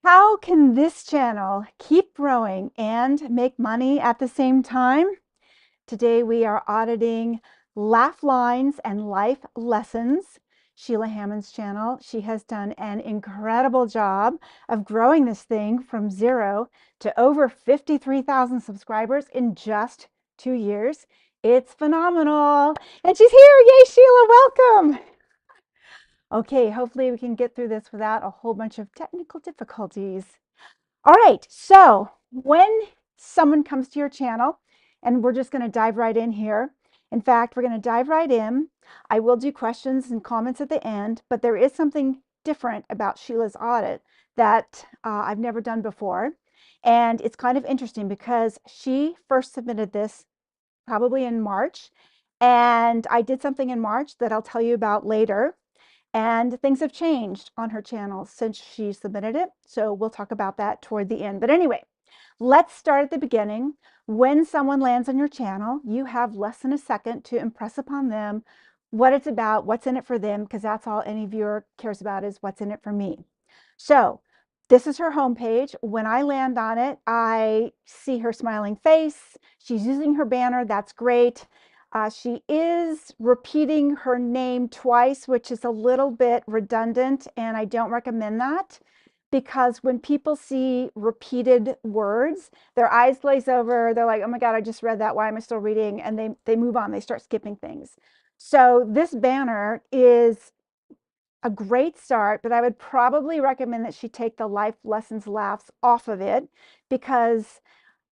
How can this channel keep growing and make money at the same time? Today we are auditing Laugh Lines and Life Lessons, Sheila Hammond's channel. She has done an incredible job of growing this thing from 0 to over 53,000 subscribers in just 2 years. It's phenomenal. And she's here. Yay, Sheila, welcome. Okay, hopefully we can get through this without a whole bunch of technical difficulties. All right, so when someone comes to your channel, and we're just going to dive right in here. In fact, we're going to dive right in. I will do questions and comments at the end, but there is something different about Sheila's audit that I've never done before. And it's kind of interesting because she first submitted this probably in March, and I did something in March that I'll tell you about later. And things have changed on her channel since she submitted it. So we'll talk about that toward the end. But anyway, let's start at the beginning. When someone lands on your channel, you have less than a second to impress upon them what it's about, what's in it for them, because that's all any viewer cares about is what's in it for me. So this is her homepage. When I land on it, I see her smiling face. She's using her banner. That's great. She is repeating her name twice, which is a little bit redundant, and I don't recommend that because when people see repeated words, their eyes glaze over. They're like, oh my God, I just read that. Why am I still reading? And they move on. They start skipping things. So this banner is a great start, but I would probably recommend that she take the life lessons laughs off of it because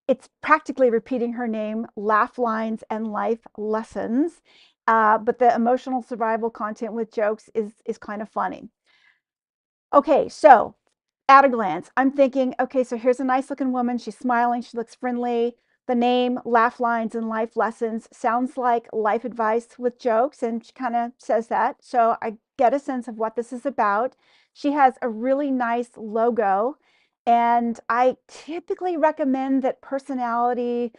it's practically repeating her name, laugh lines and life lessons. But the emotional survival content with jokes is kind of funny. Okay, so at a glance, I'm thinking, okay, so here's a nice looking woman. She's smiling. She looks friendly. The name, Laugh Lines and Life Lessons, sounds like life advice with jokes, and she kind of says that. So I get a sense of what this is about. She has a really nice logo, and I typically recommend that personality,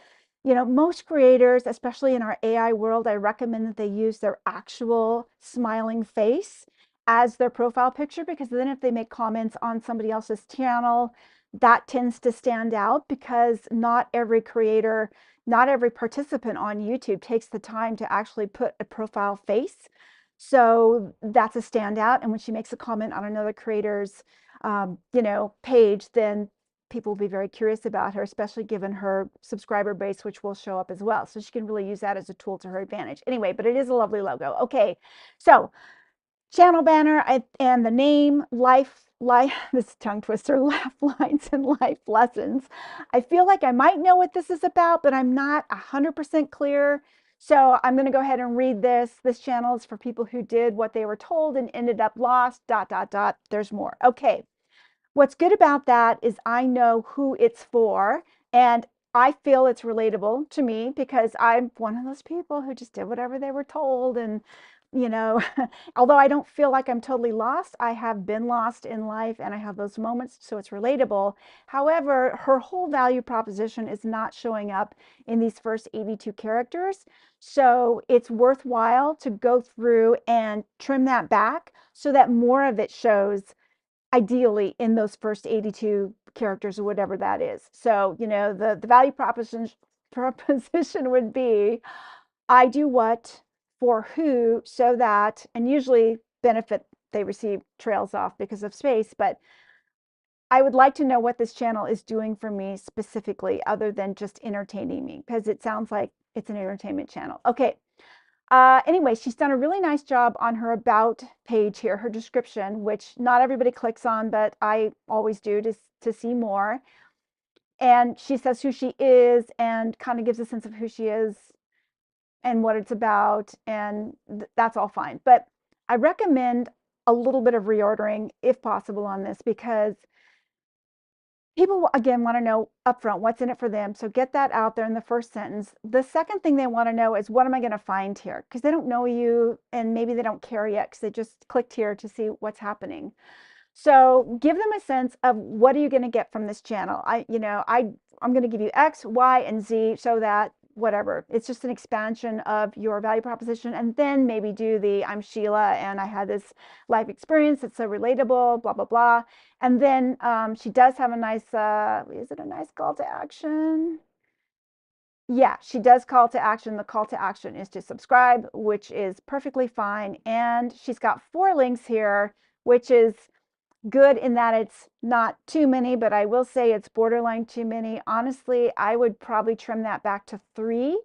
most creators, especially in our AI world, I recommend that they use their actual smiling face as their profile picture because then if they make comments on somebody else's channel, that tends to stand out because not every creator, not every participant on YouTube takes the time to actually put a profile face. So that's a standout. And when she makes a comment on another creator's, page, then people will be very curious about her, especially given her subscriber base, which will show up as well. So she can really use that as a tool to her advantage. Anyway, but it is a lovely logo. Okay, so channel banner and the name life this tongue twister, Laugh Lines and Life Lessons. I feel like I might know what this is about, but I'm not 100% clear. So I'm going to go ahead and read this. This channel is for people who did what they were told and ended up lost, dot, dot, dot. There's more. Okay. What's good about that is I know who it's for, and I feel it's relatable to me because I'm one of those people who just did whatever they were told. And, you know, although I don't feel like I'm totally lost, I have been lost in life and I have those moments, so it's relatable. However, her whole value proposition is not showing up in these first 82 characters. So it's worthwhile to go through and trim that back so that more of it shows ideally in those first 82 characters or whatever that is. So, the value proposition would be I do what for who so that, and usually benefit they receive trails off because of space, but I would like to know what this channel is doing for me specifically other than just entertaining me because it sounds like it's an entertainment channel. Okay, anyway, she's done a really nice job on her about page here, her description, which not everybody clicks on, but I always do to see more. And she says who she is and kind of gives a sense of who she is and what it's about. And that's all fine. But I recommend a little bit of reordering if possible on this because people again want to know upfront what's in it for them. So get that out there in the first sentence. The second thing they want to know is what am I going to find here? Because they don't know you and maybe they don't care yet because they just clicked here to see what's happening. So give them a sense of what are you going to get from this channel. I'm going to give you X, Y, and Z so that whatever. It's just an expansion of your value proposition. And then maybe do the I'm Sheila and I had this life experience. It's so relatable, blah, blah, blah. And then she does have a nice, is it a nice call to action? Yeah, she does call to action. The call to action is to subscribe, which is perfectly fine. And she's got 4 links here, which is good in that it's not too many, but I will say it's borderline too many. Honestly, I would probably trim that back to 3.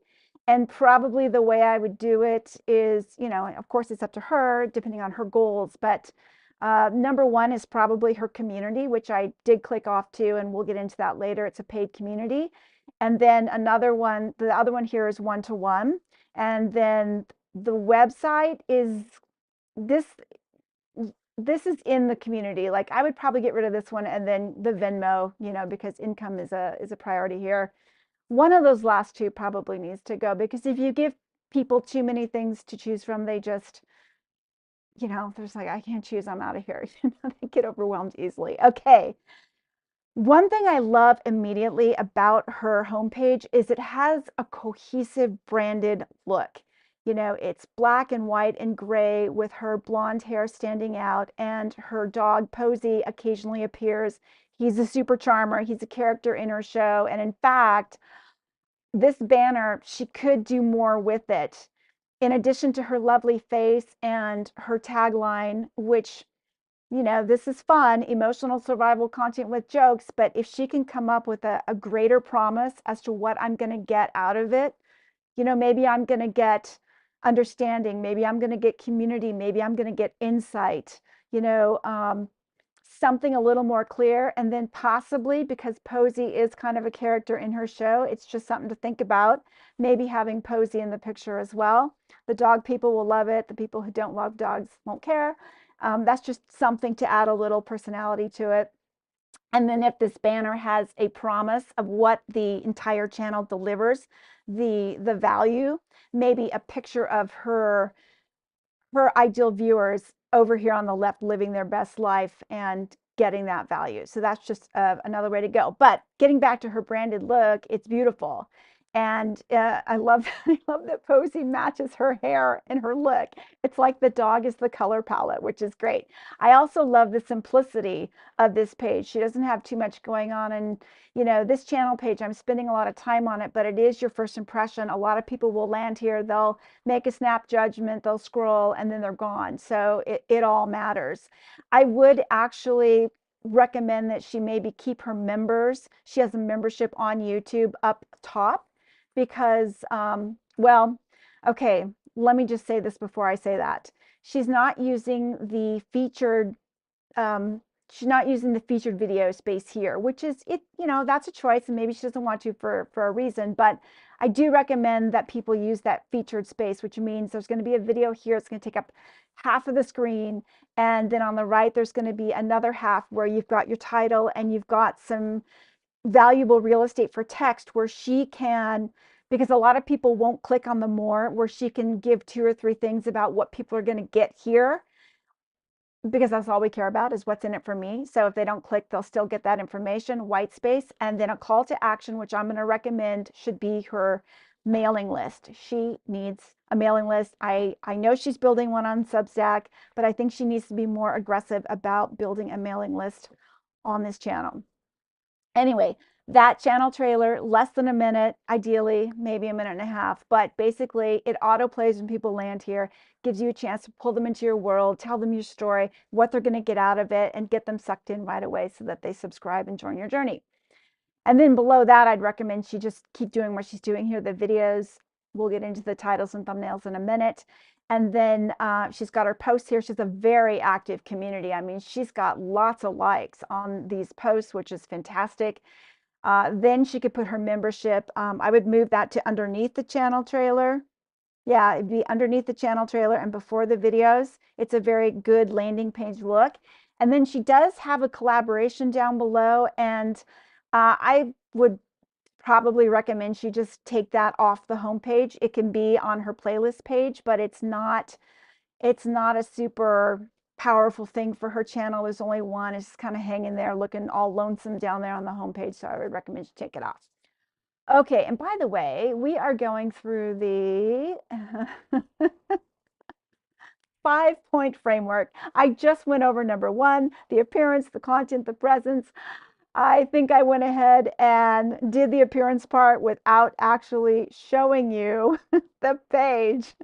And probably the way I would do it is, you know, of course it's up to her depending on her goals, but number 1 is probably her community, which I did click off to, and we'll get into that later. It's a paid community. And then another one, the other one here is one-to-one. And then the website is this this is in the community. Like I would probably get rid of this one and then the Venmo, you know, because income is a priority here. One of those last 2 probably needs to go, because if you give people too many things to choose from, they just, you know, there's like, I can't choose, I'm out of here. You know, they get overwhelmed easily. Okay. One thing I love immediately about her homepage is it has a cohesive branded look. You know, it's black and white and gray with her blonde hair standing out, and her dog Posy occasionally appears. He's a super charmer. He's a character in her show. And in fact, this banner, she could do more with it. In addition to her lovely face and her tagline, which, you know, this is fun, emotional survival content with jokes, but if she can come up with a greater promise as to what I'm going to get out of it, you know, maybe I'm going to get understanding, maybe I'm going to get community, maybe I'm going to get insight, you know, something a little more clear. And then possibly, because Posy is kind of a character in her show, it's just something to think about, maybe having Posy in the picture as well. The dog people will love it. The people who don't love dogs won't care. That's just something to add a little personality to it. And then if this banner has a promise of what the entire channel delivers, the value, maybe a picture of her ideal viewers over here on the left living their best life and getting that value. So that's just another way to go. But getting back to her branded look, it's beautiful. And I love I love that Posey matches her hair and her look. It's like the dog is the color palette, which is great. I also love the simplicity of this page. She doesn't have too much going on. And, you know, this channel page, I'm spending a lot of time on it, but it is your first impression. A lot of people will land here. They'll make a snap judgment, they'll scroll, and then they're gone. So it all matters. I would actually recommend that she maybe keep her members. She has a membership on YouTube up top because, well, okay, let me just say this before I say that. She's not using the featured um, she's not using the featured video space here, which is it, you know, that's a choice, and maybe she doesn't want to for a reason, but I do recommend that people use that featured space, which means there's going to be a video here. It's going to take up half of the screen. And then on the right, there's going to be another half where you've got your title and you've got some valuable real estate for text where she can, because a lot of people won't click on the more, where she can give 2 or 3 things about what people are going to get here, because that's all we care about is what's in it for me. So if they don't click, they'll still get that information, white space, and then a call to action, which I'm going to recommend should be her mailing list. She needs a mailing list. I know she's building one on Substack, but I think she needs to be more aggressive about building a mailing list on this channel. Anyway, that channel trailer, less than a minute, ideally, maybe a minute and a half, but basically it auto plays when people land here, gives you a chance to pull them into your world, tell them your story, what they're going to get out of it, and get them sucked in right away so that they subscribe and join your journey. And then below that, I'd recommend she just keep doing what she's doing here, the videos. We'll get into the titles and thumbnails in a minute. And then she's got her posts here. She's a very active community. I mean, she's got lots of likes on these posts, which is fantastic. Then she could put her membership. I would move that to underneath the channel trailer. Yeah, it'd be underneath the channel trailer and before the videos. It's a very good landing page look. And then she does have a collaboration down below. And I would probably recommend she just take that off the homepage. It can be on her playlist page, but it's not a super powerful thing for her channel. There's only one. It's just kind of hanging there looking all lonesome down there on the homepage. So I would recommend you take it off. Okay, and by the way, we are going through the 5-point framework. I just went over number 1, the appearance, the content, the presence. I think I went ahead and did the appearance part without actually showing you the page.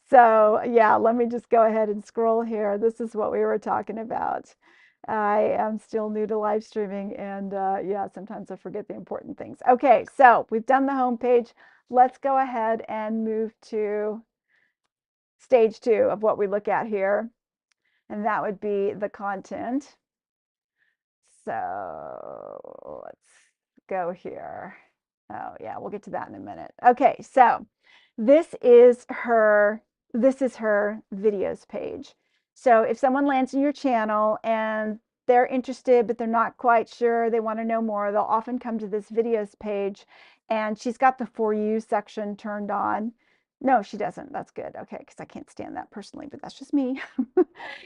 So yeah, let me just go ahead and scroll here. This is what we were talking about. I am still new to live streaming, and yeah, sometimes I forget the important things. Okay, so we've done the home page. Let's go ahead and move to stage 2 of what we look at here, and that would be the content. So let's go here. Oh yeah, we'll get to that in a minute. Okay, so this is her videos page. So if someone lands in your channel and they're interested, but they're not quite sure, they want to know more, they'll often come to this videos page, and she's got the For You section turned on. No, she doesn't. That's good. Okay, because I can't stand that personally, but that's just me.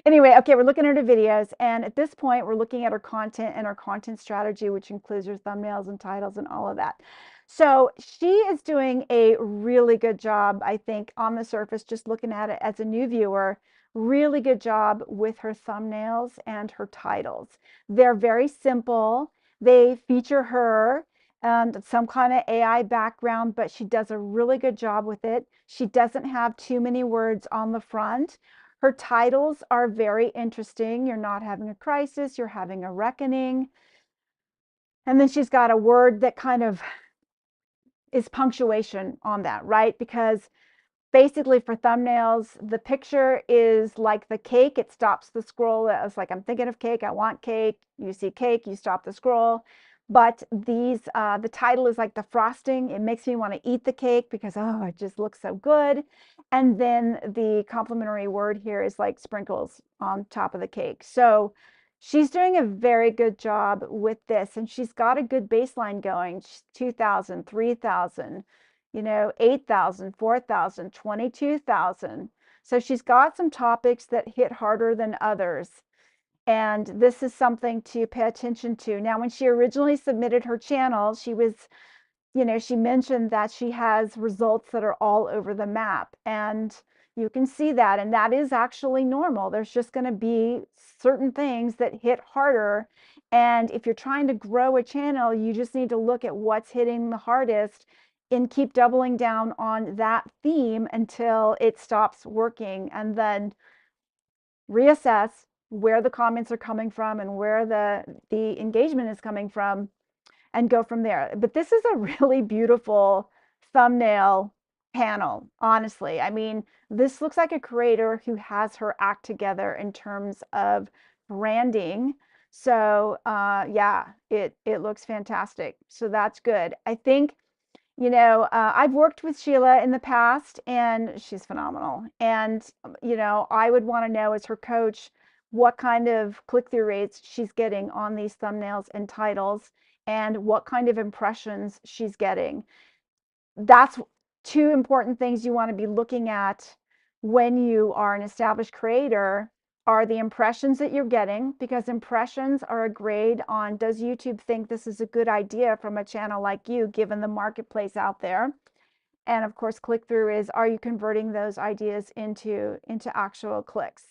Anyway, okay, we're looking at her videos, and at this point, we're looking at her content and her content strategy, which includes her thumbnails and titles and all of that. So she is doing a really good job, I think, on the surface, just looking at it as a new viewer, really good job with her thumbnails and her titles. They're very simple. They feature her and some kind of AI background, but she does a really good job with it. She doesn't have too many words on the front. Her titles are very interesting. You're not having a crisis, you're having a reckoning. And then she's got a word that kind of is punctuation on that, right? Because basically for thumbnails, the picture is like the cake. It stops the scroll. It's like, I'm thinking of cake. I want cake. You see cake, you stop the scroll. But the title is like the frosting. It makes me want to eat the cake because, oh, it just looks so good. And then the complimentary word here is like sprinkles on top of the cake. So she's doing a very good job with this, and she's got a good baseline going. 2,000, 3,000, 8,000, 4,000, 22,000. So she's got some topics that hit harder than others. And this is something to pay attention to. Now, when she originally submitted her channel, she mentioned that she has results that are all over the map. And you can see that. And that is actually normal. There's just going to be certain things that hit harder. And if you're trying to grow a channel, you just need to look at what's hitting the hardest and keep doubling down on that theme until it stops working, and then reassess where the comments are coming from and where the engagement is coming from, and go from there. But this is a really beautiful thumbnail panel, honestly. I mean, this looks like a creator who has her act together in terms of branding. So yeah, it looks fantastic. So that's good. I think, I've worked with Sheila in the past, and she's phenomenal. And, I would want to know, as her coach, what kind of click-through rates she's getting on these thumbnails and titles, and what kind of impressions she's getting. That's 2 important things you want to be looking at when you are an established creator, are the impressions that you're getting, because impressions are a grade on, does YouTube think this is a good idea from a channel like you, given the marketplace out there? And of course, click-through is, are you converting those ideas into actual clicks?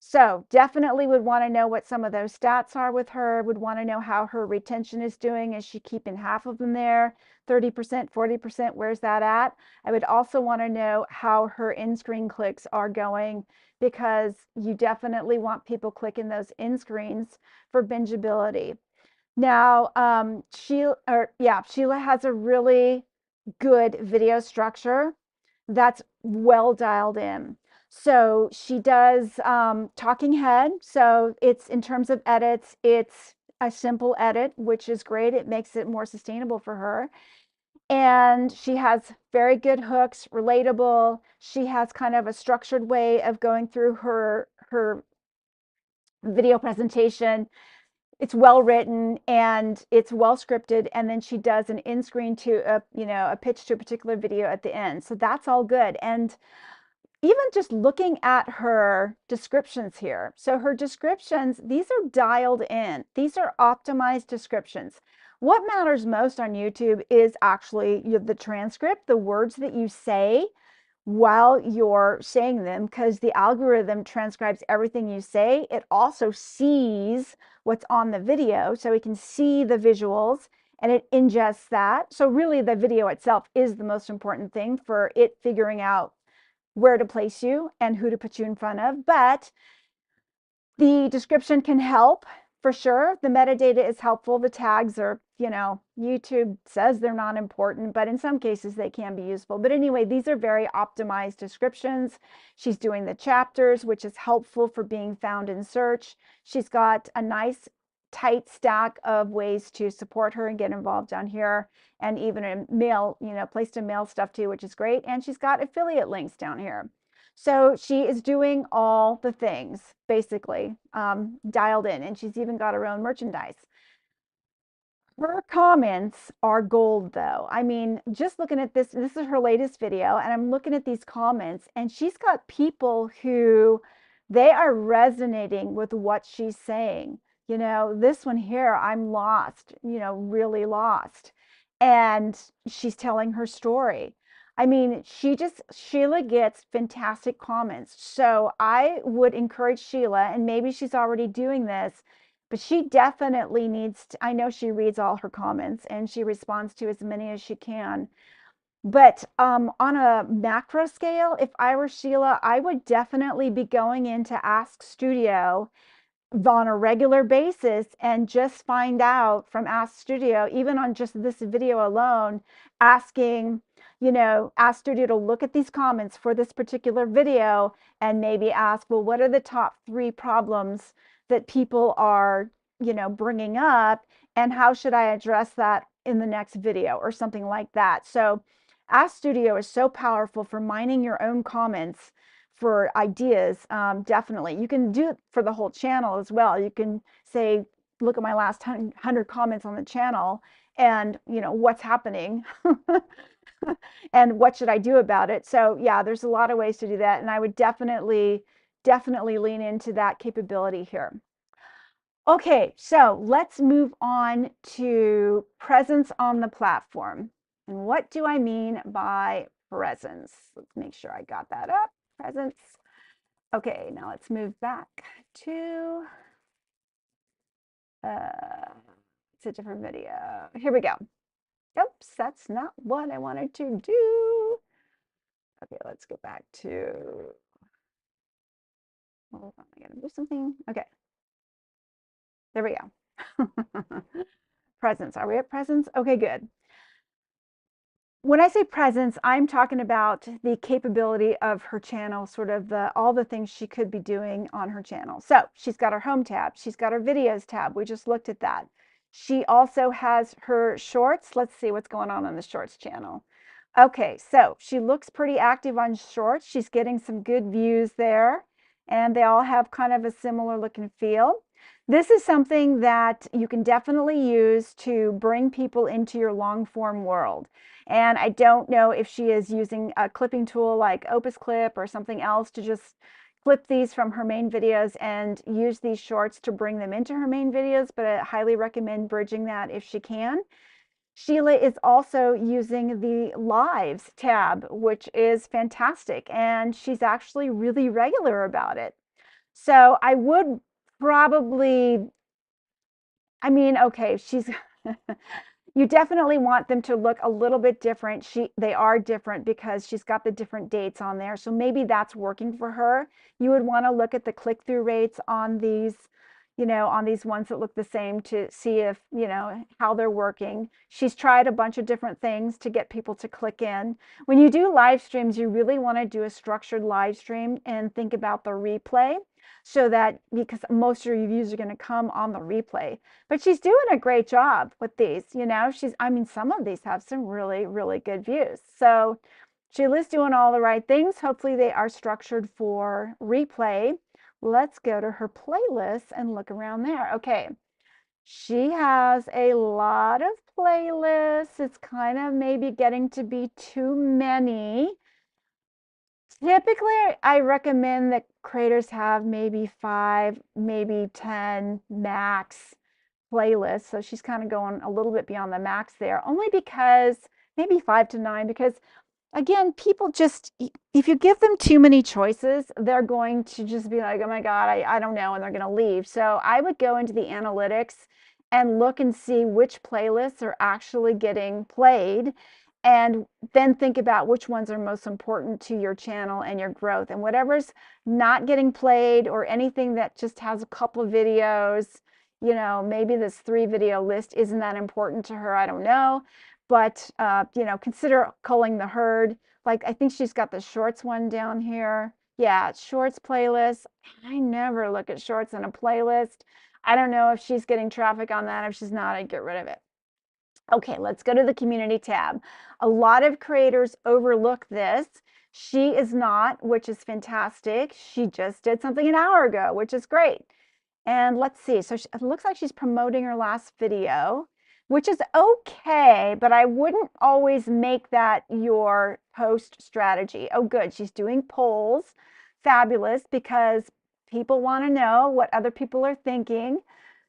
So definitely would want to know what some of those stats are with her, would want to know how her retention is doing. Is she keeping half of them there, 30%, 40%? Where's that at? I would also want to know how her in-screen clicks are going, because you definitely want people clicking those in-screens for bingeability. Now, Sheila has a really good video structure that's well dialed in. So she does talking head. So it's, in terms of edits, it's a simple edit, which is great. It makes it more sustainable for her. And she has very good hooks, relatable. She has kind of a structured way of going through her video presentation. It's well written and it's well scripted, and then she does an in-screen to a pitch to a particular video at the end. So that's all good. And even just looking at her descriptions here, so her descriptions, these are dialed in, these are optimized descriptions. What matters most on YouTube is actually the transcript, the words that you say while you're saying them, because the algorithm transcribes everything you say. It also sees what's on the video, so it can see the visuals and it ingests that. So really the video itself is the most important thing for it figuring out where to place you and who to put you in front of. But the description can help for sure. The metadata is helpful. The tags are, YouTube says they're not important, but in some cases they can be useful. But anyway, these are very optimized descriptions. She's doing the chapters, which is helpful for being found in search. She's got a nice tight stack of ways to support her and get involved down here, and even a mail, place to mail stuff too, which is great. And she's got affiliate links down here. So she is doing all the things, basically, dialed in, and she's even got her own merchandise. Her comments are gold, though. I mean, just looking at this is her latest video, and I'm looking at these comments, and she's got people who they are resonating with what she's saying. This one here, I'm lost, really lost. And she's telling her story. I mean, Sheila gets fantastic comments. So I would encourage Sheila, and maybe she's already doing this, but she definitely needs to, I know she reads all her comments and she responds to as many as she can. But on a macro scale, if I were Sheila, I would definitely be going into Ask Studio on a regular basis and just find out from Ask Studio, even on just this video alone, asking, Ask Studio to look at these comments for this particular video and maybe ask, well, what are the top 3 problems that people are, bringing up, and how should I address that in the next video or something like that. So Ask Studio is so powerful for mining your own comments for ideas. Definitely. You can do it for the whole channel as well. You can say, look at my last 100 comments on the channel and, what's happening and what should I do about it. So yeah, there's a lot of ways to do that. And I would definitely lean into that capability here. Okay, so let's move on to presence on the platform. And what do I mean by presence? Let's make sure I got that up. Presence. Okay, now let's move back to it's a different video. Here we go. Oops, that's not what I wanted to do. Okay, let's go back to, hold on, I gotta do something. Okay, there we go. Presence, are we at presence? Okay, good. When I say presence, I'm talking about the capability of her channel, sort of all the things she could be doing on her channel. So she's got her home tab. She's got her videos tab. We just looked at that. She also has her shorts. Let's see what's going on the shorts channel. Okay, so she looks pretty active on shorts. She's getting some good views there, and they all have kind of a similar look and feel. This is something that you can definitely use to bring people into your long form world. And I don't know if she is using a clipping tool like Opus Clip or something else to just clip these from her main videos and use these shorts to bring them into her main videos, but I highly recommend bridging that if she can. Sheila is also using the Lives tab, which is fantastic, and she's actually really regular about it. So I would probably, I mean, okay, she's you definitely want them to look a little bit different. They are different because she's got the different dates on there. So maybe that's working for her. You would want to look at the click-through rates on these, on these ones that look the same to see if, how they're working. She's tried a bunch of different things to get people to click in. When you do live streams, you really want to do a structured live stream and think about the replay, so that, because most of your views are going to come on the replay. But she's doing a great job with these. I mean, some of these have some really, really good views. So Sheila's doing all the right things. Hopefully they are structured for replay. Let's go to her playlist and look around there. Okay, she has a lot of playlists. It's kind of maybe getting to be too many. Typically, I recommend that creators have maybe 5, maybe 10 max playlists. So she's kind of going a little bit beyond the max there, only because maybe 5 to 9, because again, people just, if you give them too many choices, they're going to just be like, oh my God, I don't know, and they're going to leave. So I would go into the analytics and look and see which playlists are actually getting played, and then think about which ones are most important to your channel and your growth. And whatever's not getting played, or anything that just has a couple of videos, maybe this 3 video list isn't that important to her, I don't know. But, consider culling the herd. Like, I think she's got the shorts one down here. Yeah, shorts playlist. I never look at shorts in a playlist. I don't know if she's getting traffic on that. If she's not, I'd get rid of it. Okay, let's go to the community tab. A lot of creators overlook this. She is not, which is fantastic. She just did something an hour ago, which is great. And let's see. So it looks like she's promoting her last video, which is okay, but I wouldn't always make that your post strategy. Oh, good. She's doing polls. Fabulous, because people want to know what other people are thinking.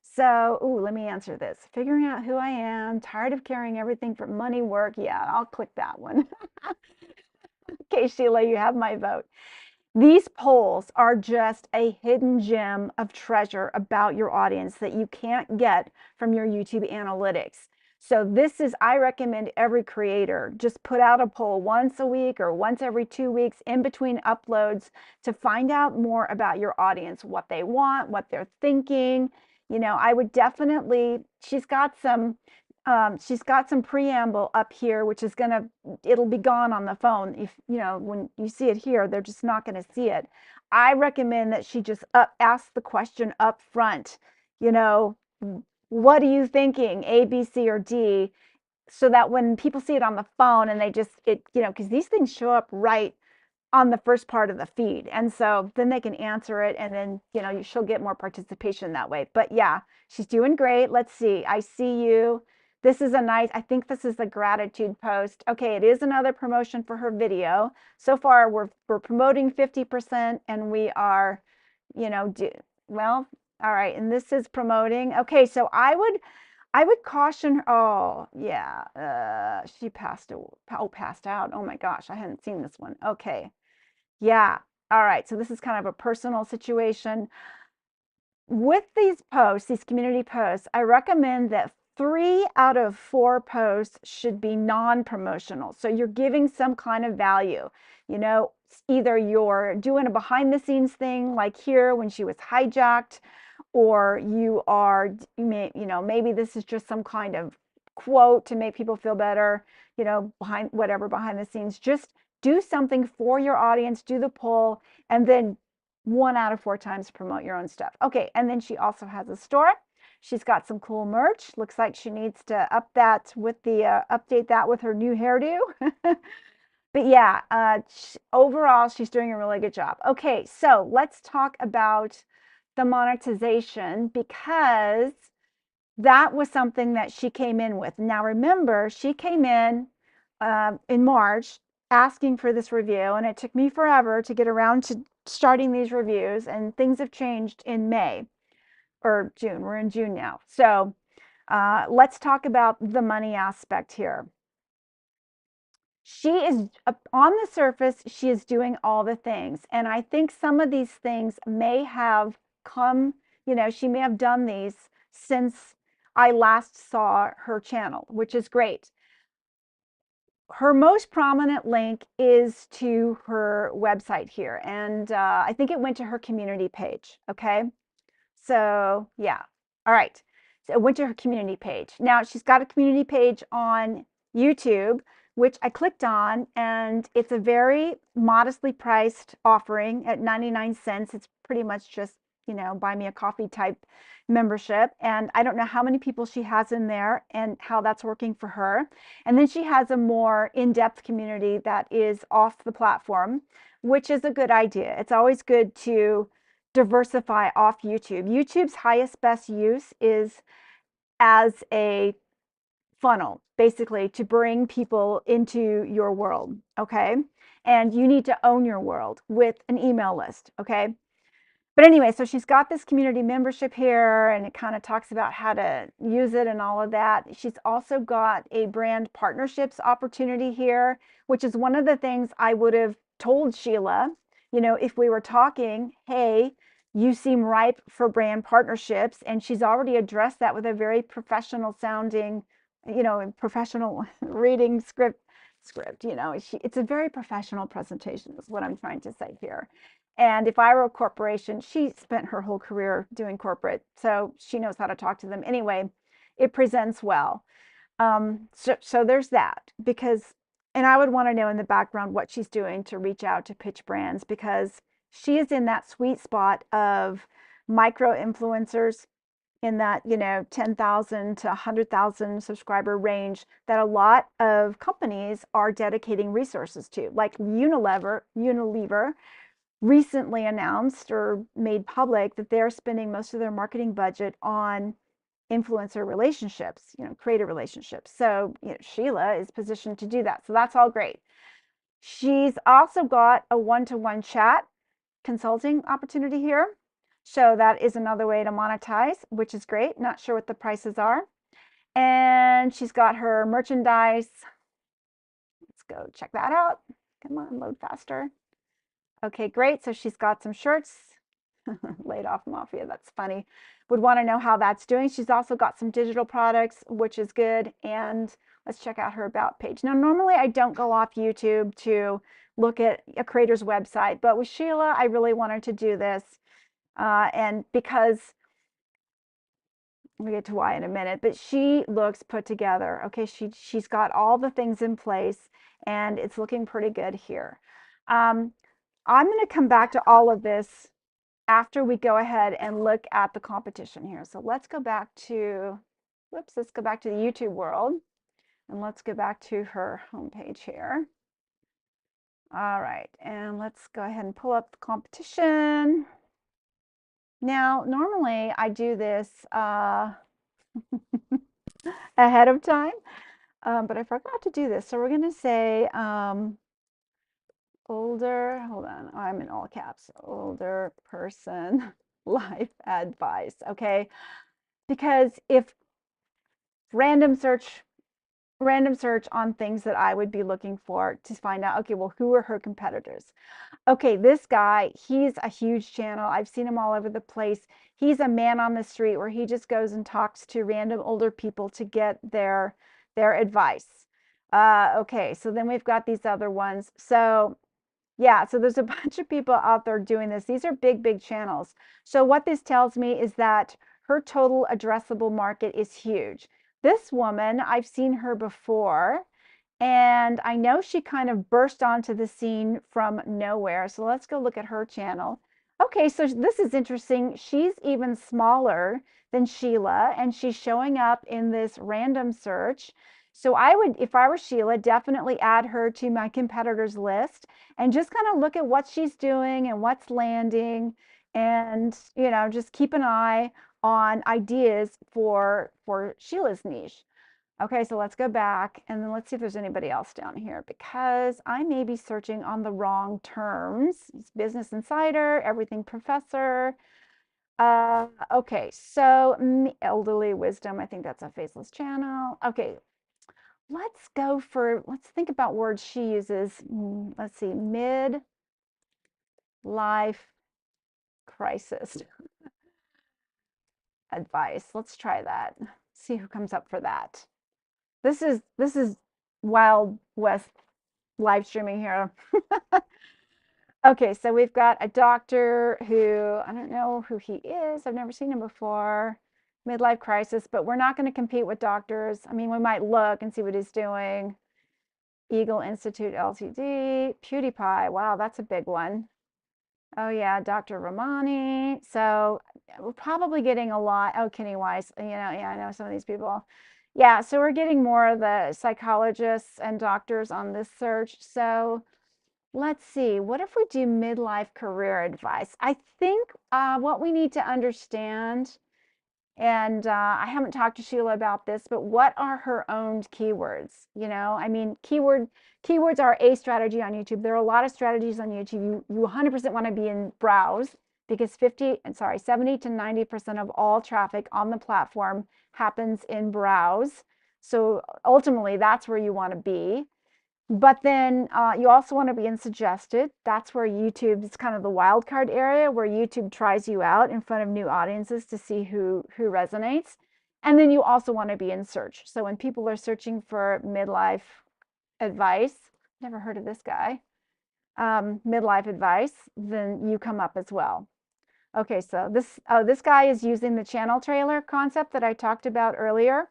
So, ooh, let me answer this. Figuring out who I am, tired of carrying everything for money, work. Yeah, I'll click that one. Okay, Sheila, you have my vote. These polls are just a hidden gem of treasure about your audience that you can't get from your YouTube analytics. So this is, I recommend every creator just put out a poll once a week or once every 2 weeks in between uploads to find out more about your audience, what they want, what they're thinking. I would definitely, she's got some preamble up here, which is it'll be gone on the phone. If, when you see it here, they're just not going to see it. I recommend that she just ask the question up front, what are you thinking, A, B, C, or D? So that when people see it on the phone and because these things show up right on the first part of the feed. And so then they can answer it, and then, she'll get more participation that way. But yeah, she's doing great. Let's see. I see you. This is I think this is a gratitude post. Okay, it is another promotion for her video. So far, we're promoting 50%, and we are, well, all right. And this is promoting. Okay, so I would caution her. Oh, yeah. She passed out. Oh my gosh, I hadn't seen this one. Okay. Yeah. All right. So this is kind of a personal situation. With these posts, these community posts, I recommend that 3 out of 4 posts should be non-promotional. So you're giving some kind of value. Either you're doing a behind the scenes thing like here when she was hijacked, or maybe this is just some kind of quote to make people feel better, behind the scenes. Just do something for your audience, do the poll, and then 1 out of 4 times promote your own stuff. Okay, and then she also has a store. She's got some cool merch. Looks like she needs to update that with her new hairdo. But yeah, overall, she's doing a really good job. Okay, so let's talk about the monetization, because that was something that she came in with. Now, remember, she came in March asking for this review, and it took me forever to get around to starting these reviews, and things have changed in May or June. We're in June now. So let's talk about the money aspect here. She is, on the surface, she is doing all the things. And I think some of these things may have come, she may have done these since I last saw her channel, which is great. Her most prominent link is to her website here. And I think it went to her community page. Okay. So yeah. All right. So it went to her community page. Now she's got a community page on YouTube, which I clicked on, and it's a very modestly priced offering at 99 cents. It's pretty much just, buy me a coffee type membership. And I don't know how many people she has in there and how that's working for her. And then she has a more in-depth community that is off the platform, which is a good idea. It's always good to diversify off YouTube. YouTube's highest best use is as a funnel, basically, to bring people into your world. Okay. And you need to own your world with an email list. Okay. But anyway, so she's got this community membership here, and it kind of talks about how to use it and all of that. She's also got a brand partnerships opportunity here, which is one of the things I would have told Sheila, if we were talking, hey, you seem ripe for brand partnerships. And she's already addressed that with a very professional sounding, professional reading script, it's a very professional presentation is what I'm trying to say here. And if I were a corporation, she spent her whole career doing corporate, so she knows how to talk to them. Anyway, it presents well. So there's that, because, and I would want to know in the background what she's doing to reach out to pitch brands, because she is in that sweet spot of micro influencers in that 10,000 to 100,000 subscriber range that a lot of companies are dedicating resources to, like Unilever recently announced or made public that they're spending most of their marketing budget on influencer relationships, creative relationships. So, Sheila is positioned to do that. So that's all great. She's also got a one-to-one chat consulting opportunity here. So that is another way to monetize, which is great. Not sure what the prices are. And she's got her merchandise. Let's go check that out. Come on, load faster. Okay, great. So she's got some shirts. Laid off Mafia, that's funny. Would want to know how that's doing. She's also got some digital products, which is good. And let's check out her about page. Now, normally I don't go off YouTube to look at a creator's website, but with Sheila, I really wanted to do this. And because we'll get to why in a minute, but she looks put together. Okay, she's got all the things in place, and it's looking pretty good here. I'm going to come back to all of this after we go ahead and look at the competition here. So let's go back to, let's go back to the YouTube world, and let's go back to her homepage here. All right, and let's go ahead and pull up the competition. Now, normally I do this ahead of time, but I forgot to do this. So we're going to say older, hold on, I'm in all caps, older person life advice, okay? Because if random search on things that I would be looking for to find out, okay, well, who are her competitors? Okay, this guy, he's a huge channel. I've seen him all over the place. He's a man on the street where he just goes and talks to random older people to get their advice. Okay, so then we've got these other ones. So yeah, so there's a bunch of people out there doing this. These are big channels. So what this tells me is that her total addressable market is huge. This woman, I've seen her before, and I know she kind of burst onto the scene from nowhere. So let's go look at her channel. Okay, so this is interesting. She's even smaller than Sheila, and she's showing up in this random search. So I would, if I were Sheila, definitely add her to my competitors list and just kind of look at what she's doing and what's landing, and just keep an eye on ideas for Sheila's niche. Okay, so let's go back and then let's see if there's anybody else down here, because I may be searching on the wrong terms. It's Business Insider, Everything Professor. Okay, so Elderly Wisdom, I think that's a faceless channel. Okay, let's think about words she uses. Let's see, mid-life crisis advice. Let's try that. See who comes up for that. This is Wild West live streaming here. Okay, so we've got a doctor who, I don't know who he is. I've never seen him before. Midlife crisis, but we're not going to compete with doctors. I mean, we might look and see what he's doing. Eagle Institute Ltd. PewDiePie. Wow, that's a big one. Oh yeah, Dr. Romani. So we're probably getting a lot. Oh, Kenny Weiss. Yeah, I know some of these people. Yeah, so we're getting more of the psychologists and doctors on this search. So let's see, what if we do midlife career advice? I think what we need to understand, and I haven't talked to Sheila about this, but what are her owned keywords? I mean, keywords are a strategy on YouTube. There are a lot of strategies on YouTube. You 100% want to be in browse because 70 to 90% of all traffic on the platform happens in browse. So ultimately, that's where you want to be. But then you also want to be in suggested. That's where YouTube is kind of the wild card area where YouTube tries you out in front of new audiences to see who resonates. And then you also want to be in search. So when people are searching for midlife advice, never heard of this guy, midlife advice, then you come up as well. Okay, so this guy is using the channel trailer concept that I talked about earlier.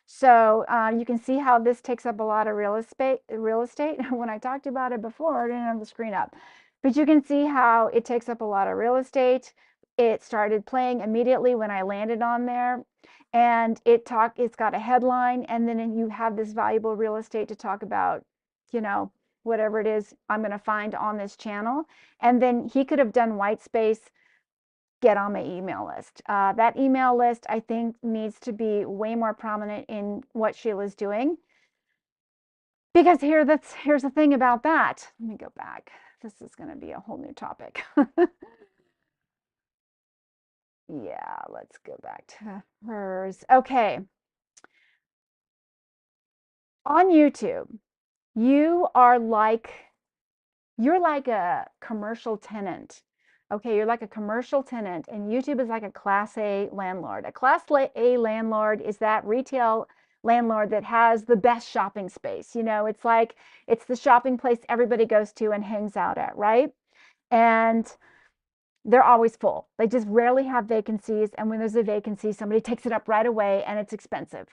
So you can see how this takes up a lot of real estate. When I talked about it before, I didn't have the screen up. But you can see how it takes up a lot of real estate. It started playing immediately when I landed on there. And it's got a headline, and then you have this valuable real estate to talk about, you know, whatever it is I'm going to find on this channel. And then he could have done white space, get on my email list. That email list, I think, needs to be way more prominent in what Sheila's doing. Because here's the thing about that. Let me go back. This is going to be a whole new topic. Yeah, let's go back to hers. Okay. On YouTube, you're like a commercial tenant. Okay, you're like a commercial tenant, and YouTube is like a Class A landlord. A Class A landlord is that retail landlord that has the best shopping space. You know, it's the shopping place everybody goes to and hangs out at, right? And they're always full. They just rarely have vacancies. And when there's a vacancy, somebody takes it up right away and it's expensive.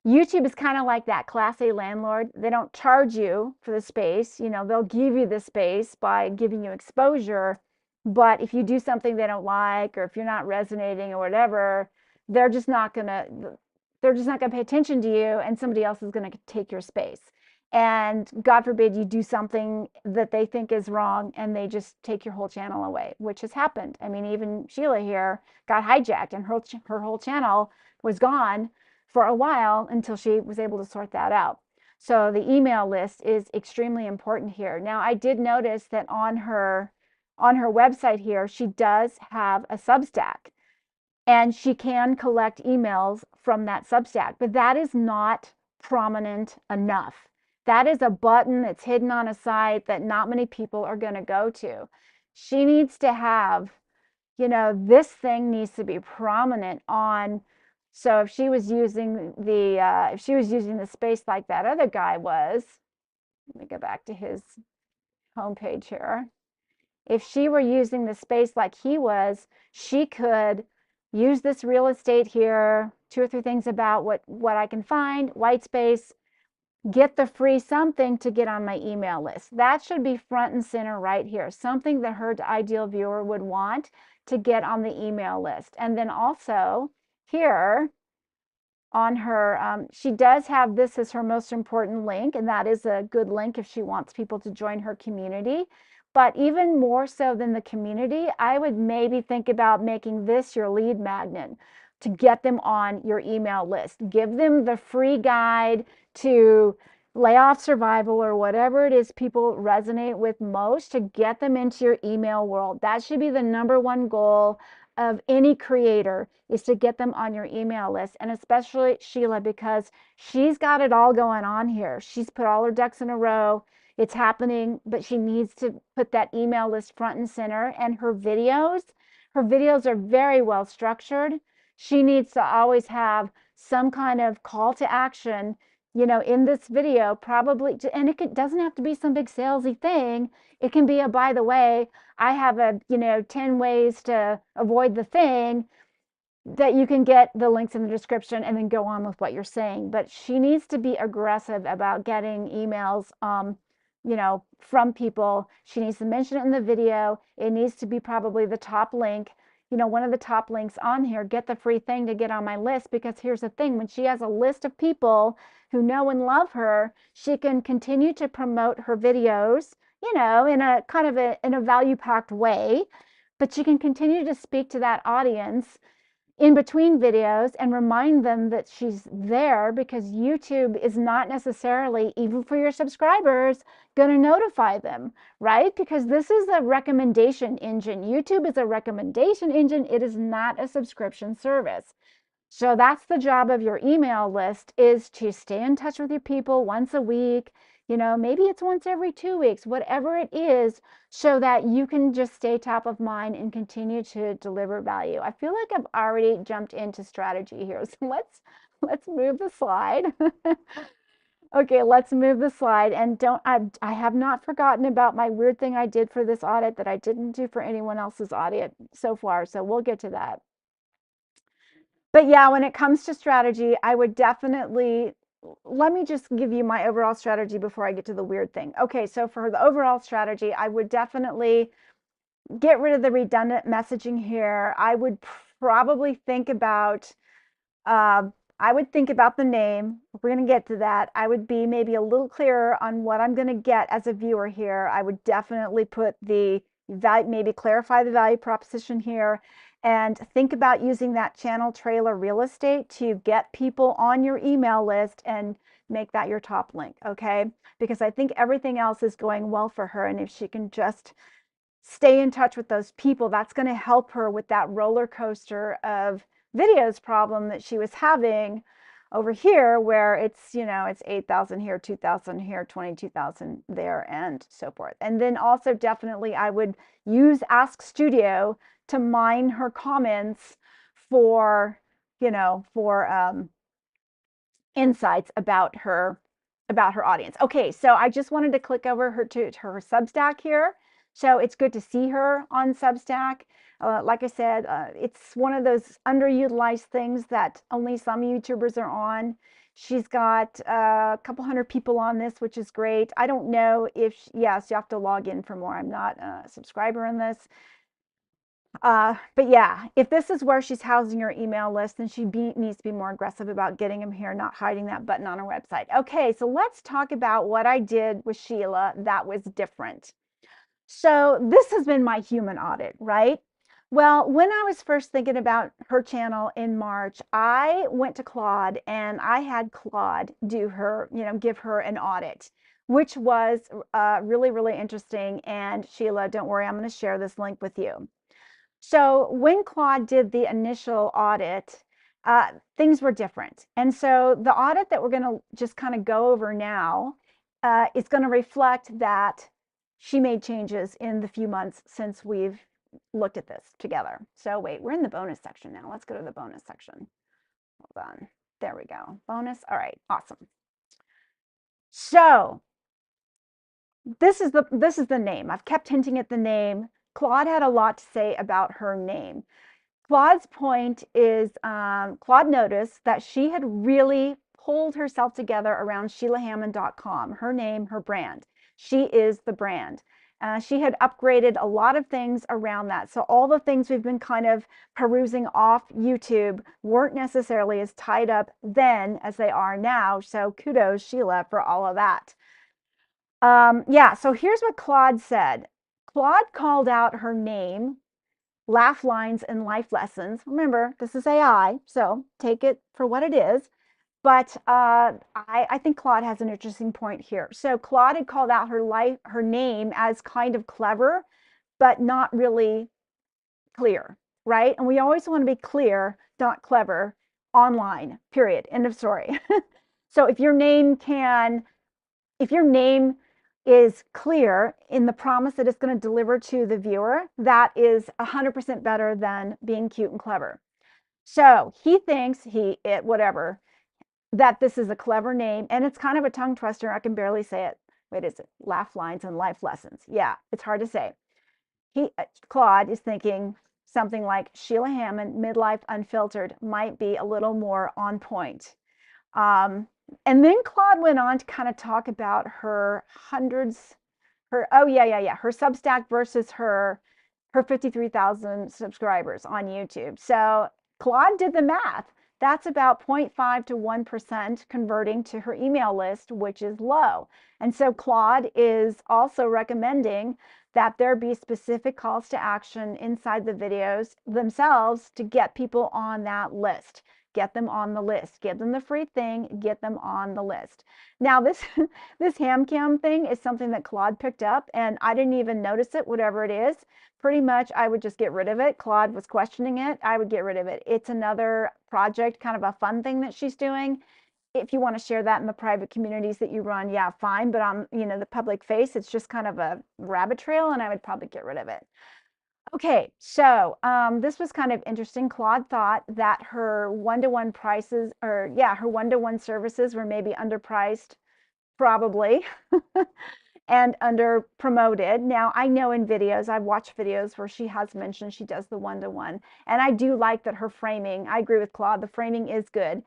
YouTube is kind of like that Class A landlord. They don't charge you for the space. You know, they'll give you the space by giving you exposure. But if you do something they don't like, or if you're not resonating or whatever, they're just not gonna pay attention to you, and somebody else is gonna take your space. And God forbid you do something that they think is wrong and they just take your whole channel away, which has happened. I mean, even Sheila here got hijacked and her whole channel was gone for a while until she was able to sort that out. So the email list is extremely important here. Now, I did notice that on her website here, she does have a Substack, and she can collect emails from that Substack, but that is not prominent enough. That is a button that's hidden on a site that not many people are going to go to. She needs to have, this thing needs to be prominent on. So if she was using the space like that other guy was, let me go back to his homepage here. If she were using the space like he was, she could use this real estate here, 2 or 3 things about what I can find, white space, get the free something to get on my email list. That should be front and center right here, something that her ideal viewer would want to get on the email list. And then also here on her, she does have this as her most important link, and that is a good link if she wants people to join her community. But even more so than the community, I would maybe think about making this your lead magnet to get them on your email list. Give them the free guide to layoff survival or whatever it is people resonate with most, to get them into your email world. That should be the #1 goal of any creator, is to get them on your email list. And especially Sheila, because she's got it all going on here. She's put all her ducks in a row. It's happening, but she needs to put that email list front and center. And her videos are very well structured. She needs to always have some kind of call to action, in this video, probably. And it doesn't have to be some big salesy thing. It can be a, by the way, I have 10 ways to avoid the thing, that you can get the links in the description and then go on with what you're saying. But she needs to be aggressive about getting emails, from people. She needs to mention it in the video. It needs to be probably the top link, one of the top links on here. Get the free thing to get on my list, because here's the thing, when she has a list of people who know and love her, she can continue to promote her videos, in a kind of in a value-packed way, but she can continue to speak to that audience in between videos and remind them that she's there, because YouTube is not necessarily, even for your subscribers, going to notify them, right? Because this is a recommendation engine. YouTube is a recommendation engine. It is not a subscription service. So that's the job of your email list, is to stay in touch with your people once a week. Maybe it's once every 2 weeks, whatever it is, so that you can just stay top of mind and continue to deliver value. I feel like I've already jumped into strategy here. So let's move the slide. Okay, let's move the slide. And I have not forgotten about my weird thing I did for this audit that I didn't do for anyone else's audit so far. So we'll get to that. But yeah, when it comes to strategy, I would definitely, let me just give you my overall strategy before I get to the weird thing. Okay, so for the overall strategy, I would definitely get rid of the redundant messaging here. I would probably think about, I would think about the name. We're going to get to that. I would be maybe a little clearer on what I'm going to get as a viewer here. I would definitely put the value, maybe clarify the value proposition here, and think about using that channel trailer real estate to get people on your email list and make that your top link, okay? Because I think everything else is going well for her, and if she can just stay in touch with those people, that's going to help her with that roller coaster of videos problem that she was having over here, where it's, it's 8,000 here, 2,000 here, 22,000 there, and so forth. And then also definitely I would use Ask Studio to mine her comments for, insights about her audience. Okay, so I just wanted to click over to her Substack here. So it's good to see her on Substack. Like I said, it's one of those underutilized things that only some YouTubers are on. She's got a couple hundred people on this, which is great. I don't know if, yes, you have to log in for more. I'm not a subscriber in this. But yeah, if this is where she's housing her email list, then she needs to be more aggressive about getting them here, not hiding that button on her website. Okay, so let's talk about what I did with Sheila that was different. So this has been my human audit, right? Well, when I was first thinking about her channel in March, I went to Claude and I had Claude do her, give her an audit, which was really, really interesting. And Sheila, don't worry, I'm going to share this link with you. So when Claude did the initial audit, things were different. And so the audit that we're going to just kind of go over now is going to reflect that she made changes in the few months since we've looked at this together. So wait, we're in the bonus section now. Let's go to the bonus section. Hold on. There we go. Bonus. All right. Awesome. So this is the name. I've kept hinting at the name. Claude had a lot to say about her name. Claude's point is, Claude noticed that she had really pulled herself together around SheilaHammond.com, her name, her brand. She is the brand. She had upgraded a lot of things around that. So all the things we've been kind of perusing off YouTube weren't necessarily as tied up then as they are now. So kudos, Sheila, for all of that. Yeah, so here's what Claude said. Claude called out her name, laugh lines, and life lessons. Remember, this is AI, so take it for what it is. But I think Claude has an interesting point here. So Claude had called out her name as kind of clever, but not really clear, right? And we always want to be clear, not clever, online, period, end of story. So if your name is clear in the promise that it's going to deliver to the viewer, that is 100% better than being cute and clever. So he thinks whatever, that this is a clever name, and it's kind of a tongue twister. I can barely say it. Wait, is it laugh lines and life lessons? Yeah, it's hard to say. Claude is thinking something like Sheila Hammond, Midlife Unfiltered, might be a little more on point. And then Claude went on to kind of talk about her Substack versus her 53,000 subscribers on YouTube. So Claude did the math. That's about 0.5 to 1% converting to her email list, which is low. And so Claude is also recommending that there be specific calls to action inside the videos themselves to get people on that list. Get them on the list. Give them the free thing, get them on the list. Now this this ham cam thing is something that Claude picked up, and I didn't even notice it, whatever it is. Pretty much I would just get rid of it. Claude was questioning it. I would get rid of it. It's another project, kind of a fun thing that she's doing. If you want to share that in the private communities that you run, yeah, fine. But on, the public face, it's just kind of a rabbit trail, and I would probably get rid of it. Okay, so this was kind of interesting. Claude thought that her one-to-one prices, or yeah, her one-to-one services were maybe underpriced, probably. And under promoted. Now, I know in videos, I've watched videos where she has mentioned she does the one-to-one. And I do like that her framing, I agree with Claude, the framing is good.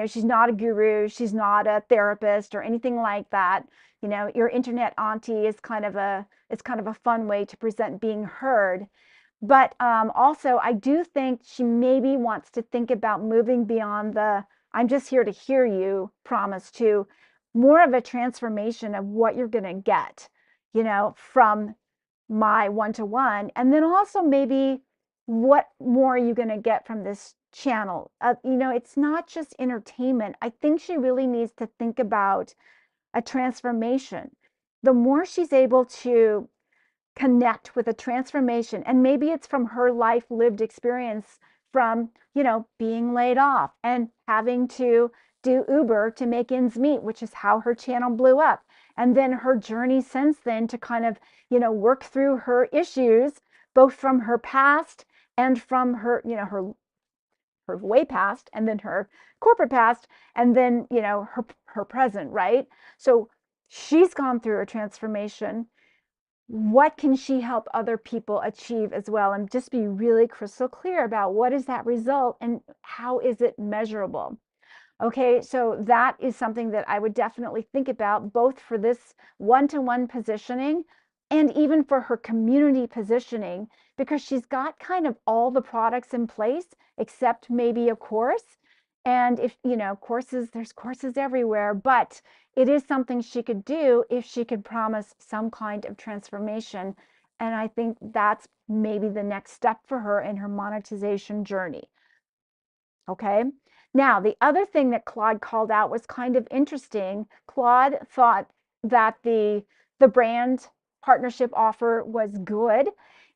She's not a guru, she's not a therapist or anything like that. Your internet auntie is kind of a fun way to present being heard. But also, I do think she maybe wants to think about moving beyond the I'm just here to hear you promise to more of a transformation of what you're going to get, from my one-to-one. And then also maybe what more are you going to get from this channel? It's not just entertainment. I think she really needs to think about a transformation. The more she's able to connect with a transformation, and maybe it's from her life lived experience from being laid off and having to do Uber to make ends meet, which is how her channel blew up, and then her journey since then to kind of work through her issues, both from her past and from her her way past, and then her corporate past, and then her present, right? So she's gone through a transformation. What can she help other people achieve as well, and just be really crystal clear about what is that result and how is it measurable. Okay, so that is something that I would definitely think about, both for this one-to-one positioning and even for her community positioning, because she's got kind of all the products in place except maybe a course. And if, courses, there's courses everywhere, but it is something she could do if she could promise some kind of transformation. And I think that's maybe the next step for her in her monetization journey. Okay. Now, the other thing that Claude called out was kind of interesting. Claude thought that the brand partnership offer was good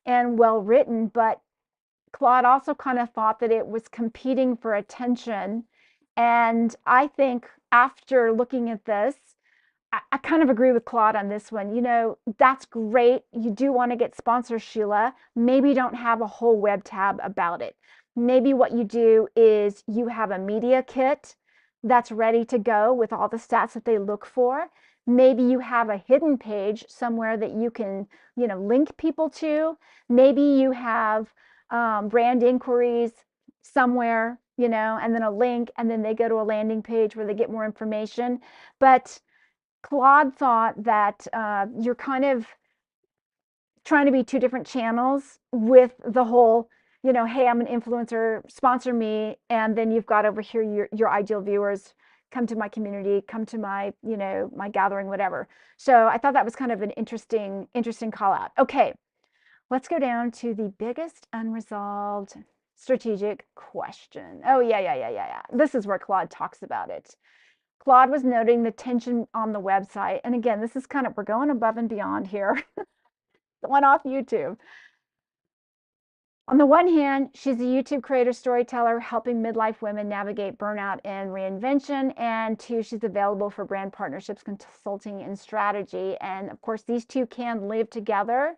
and well written, but Claude also kind of thought that it was competing for attention. And I think after looking at this, I kind of agree with Claude on this one. That's great. You do want to get sponsors, Sheila. Maybe don't have a whole web tab about it. Maybe what you do is you have a media kit that's ready to go with all the stats that they look for. Maybe you have a hidden page somewhere that you can, link people to. Maybe you have brand inquiries somewhere, and then a link, and then they go to a landing page where they get more information. But Claude thought that you're kind of trying to be two different channels with the whole, hey, I'm an influencer, sponsor me, and then you've got over here your ideal viewers, come to my community, come to my, my gathering, whatever. So I thought that was kind of an interesting call out. Okay, let's go down to the biggest unresolved strategic question. Oh, yeah. This is where Claude talks about it. Claude was noting the tension on the website. And again, this is kind of, we're going above and beyond here. One off YouTube. On the one hand, she's a YouTube creator storyteller helping midlife women navigate burnout and reinvention. And two, she's available for brand partnerships, consulting, and strategy. And of course, these two can live together.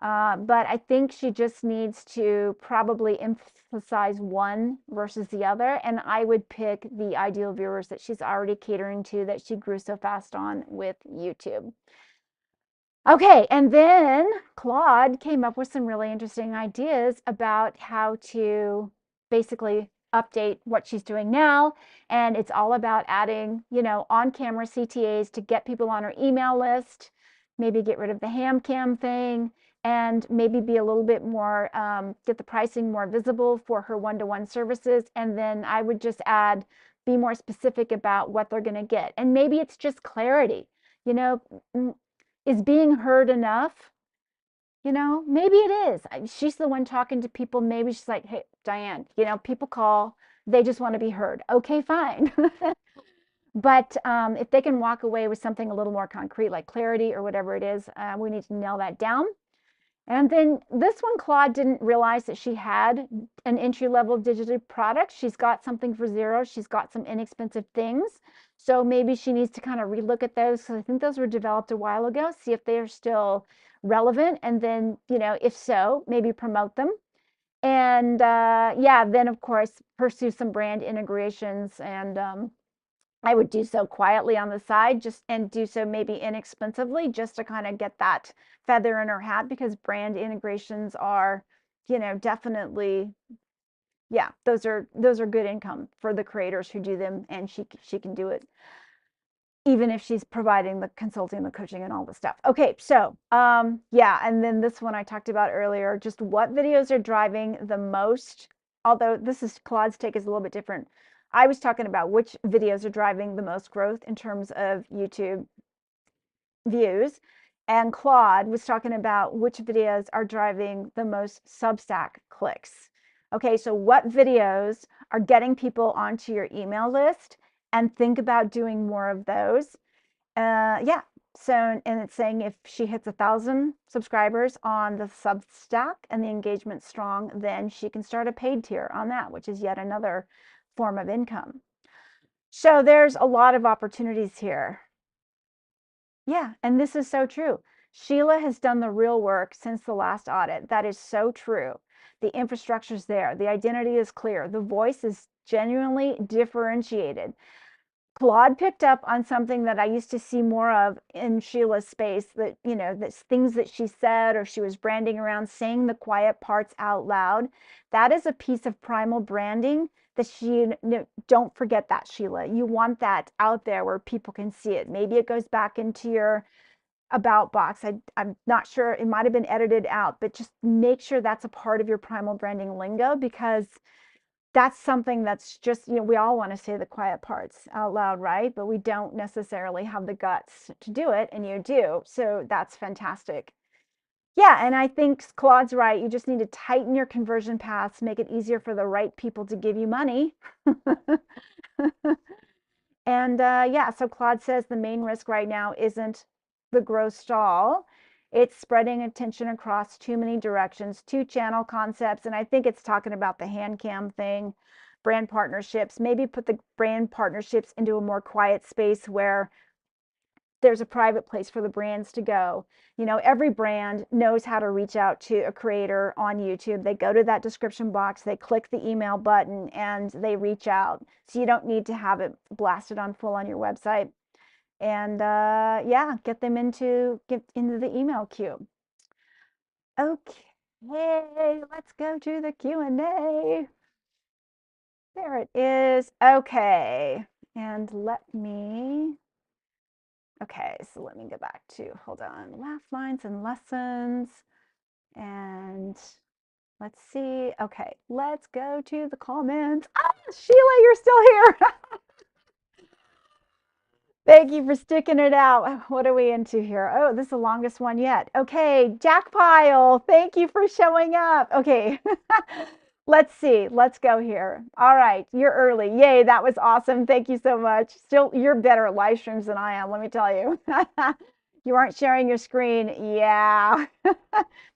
But I think she just needs to probably emphasize one versus the other. And I would pick the ideal viewers that she's already catering to, that she grew so fast on with YouTube. Okay, and then Claude came up with some really interesting ideas about how to basically update what she's doing now. And it's all about adding, on-camera CTAs to get people on her email list, maybe get rid of the ham cam thing, and maybe be a little bit more, get the pricing more visible for her one-to-one services. And then I would just add, be more specific about what they're going to get. And maybe it's just clarity, you know, is being heard enough? You know, maybe it is. She's the one talking to people. Maybe she's like, hey, Diane, you know, people call, they just want to be heard. Okay, fine. But if they can walk away with something a little more concrete, like clarity or whatever it is, we need to nail that down. And then this one, Claude didn't realize that she had an entry-level digital product. She's got something for zero. She's got some inexpensive things. So maybe she needs to kind of relook at those, because I think those were developed a while ago, see if they're still relevant. And then, you know, if so, maybe promote them. And yeah, then of course, pursue some brand integrations. And I would do so quietly on the side, just and do so maybe inexpensively, just to kind of get that feather in her hat, because brand integrations are, you know, definitely, yeah, those are good income for the creators who do them, and she can do it even if she's providing the consulting, the coaching, and all the stuff. Okay, so yeah, and then this one I talked about earlier, just what videos are driving the most, although this is Claude's take is a little bit different. I was talking about which videos are driving the most growth in terms of YouTube views, and Claude was talking about which videos are driving the most Substack clicks. Okay, so what videos are getting people onto your email list, and think about doing more of those. Yeah, so, and it's saying if she hits 1,000 subscribers on the Substack and the engagement's strong, then she can start a paid tier on that, which is yet another form of income. So there's a lot of opportunities here. Yeah, and this is so true. Sheila has done the real work since the last audit. That is so true. The infrastructure's there. The identity is clear. The voice is genuinely differentiated. Claude picked up on something that I used to see more of in Sheila's space, that, you know, that's things that she said or she was branding around, saying the quiet parts out loud. That is a piece of primal branding that she, don't forget that, Sheila. You want that out there where people can see it. Maybe it goes back into your about box. I'm not sure, it might have been edited out, but just make sure that's a part of your primal branding lingo, because that's something that's just, you know, we all want to say the quiet parts out loud, right? But we don't necessarily have the guts to do it, and you do. So that's fantastic. Yeah, and I think Claude's right. You just need to tighten your conversion paths, make it easier for the right people to give you money. And yeah, so Claude says the main risk right now isn't the growth stall. It's spreading attention across too many directions, two channel concepts. And I think it's talking about the hand cam thing, brand partnerships. Maybe put the brand partnerships into a more quiet space where there's a private place for the brands to go. You know, every brand knows how to reach out to a creator on YouTube. They go to that description box, they click the email button, and they reach out. So you don't need to have it blasted on full on your website. And yeah, get into the email queue. Okay, let's go to the Q&A. There it is. Okay, and okay, so let me go back to, hold on, laugh lines and lessons. And let's see. Okay, let's go to the comments. Ah, Sheila, you're still here. Thank you for sticking it out. What are we into here? Oh, this is the longest one yet. Okay, Jack Pile, thank you for showing up. Okay, let's see. Let's go here. All right, you're early. Yay, that was awesome. Thank you so much. Still, you're better at live streams than I am, let me tell you. You aren't sharing your screen. Yeah.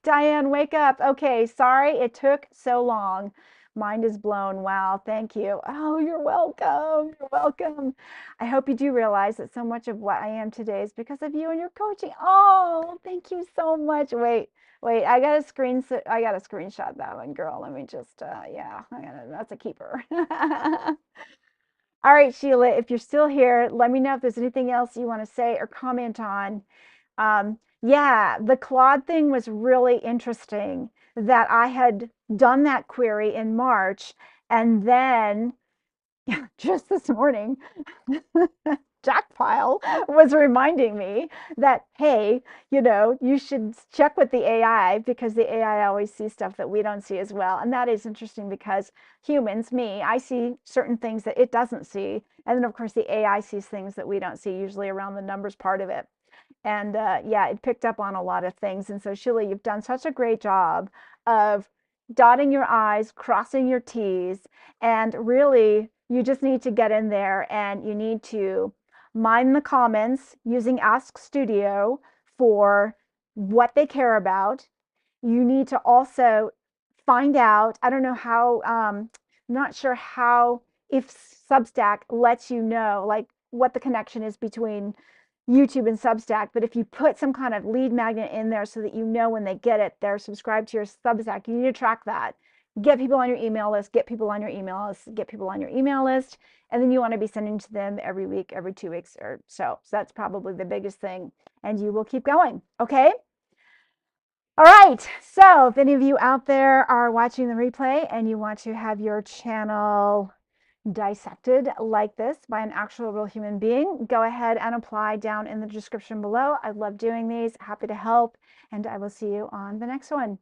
Diane, wake up. Okay, sorry it took so long. Mind is blown. Wow, thank you. Oh, you're welcome. You're welcome. I hope you do realize that so much of what I am today is because of you and your coaching. Oh, thank you so much. Wait, I got to screenshot that one, girl. Let me just yeah, that's a keeper. All right, Sheila, if you're still here, let me know if there's anything else you want to say or comment on. Yeah, the Claude thing was really interesting, that I had done that query in March, and then just this morning, Jackpile was reminding me that, hey, you should check with the AI because the AI always sees stuff that we don't see as well. And that is interesting because humans, me, I see certain things that it doesn't see. And then, of course, the AI sees things that we don't see, usually around the numbers part of it. And yeah, it picked up on a lot of things. And so, Sheila, you've done such a great job of dotting your I's, crossing your T's, and really, you just need to get in there and you need to mine the comments using Ask Studio for what they care about. You need to also find out, I don't know how, I'm not sure how, if Substack lets you know, like what the connection is between YouTube and Substack, but if you put some kind of lead magnet in there so that you know when they get it, they're subscribed to your Substack, you need to track that. Get people on your email list, get people on your email list, get people on your email list, and then you want to be sending to them every week, every 2 weeks or so. So that's probably the biggest thing, and you will keep going, okay? All right, so if any of you out there are watching the replay and you want to have your channel dissected like this by an actual real human being, go ahead and apply down in the description below. I love doing these, happy to help, and I will see you on the next one.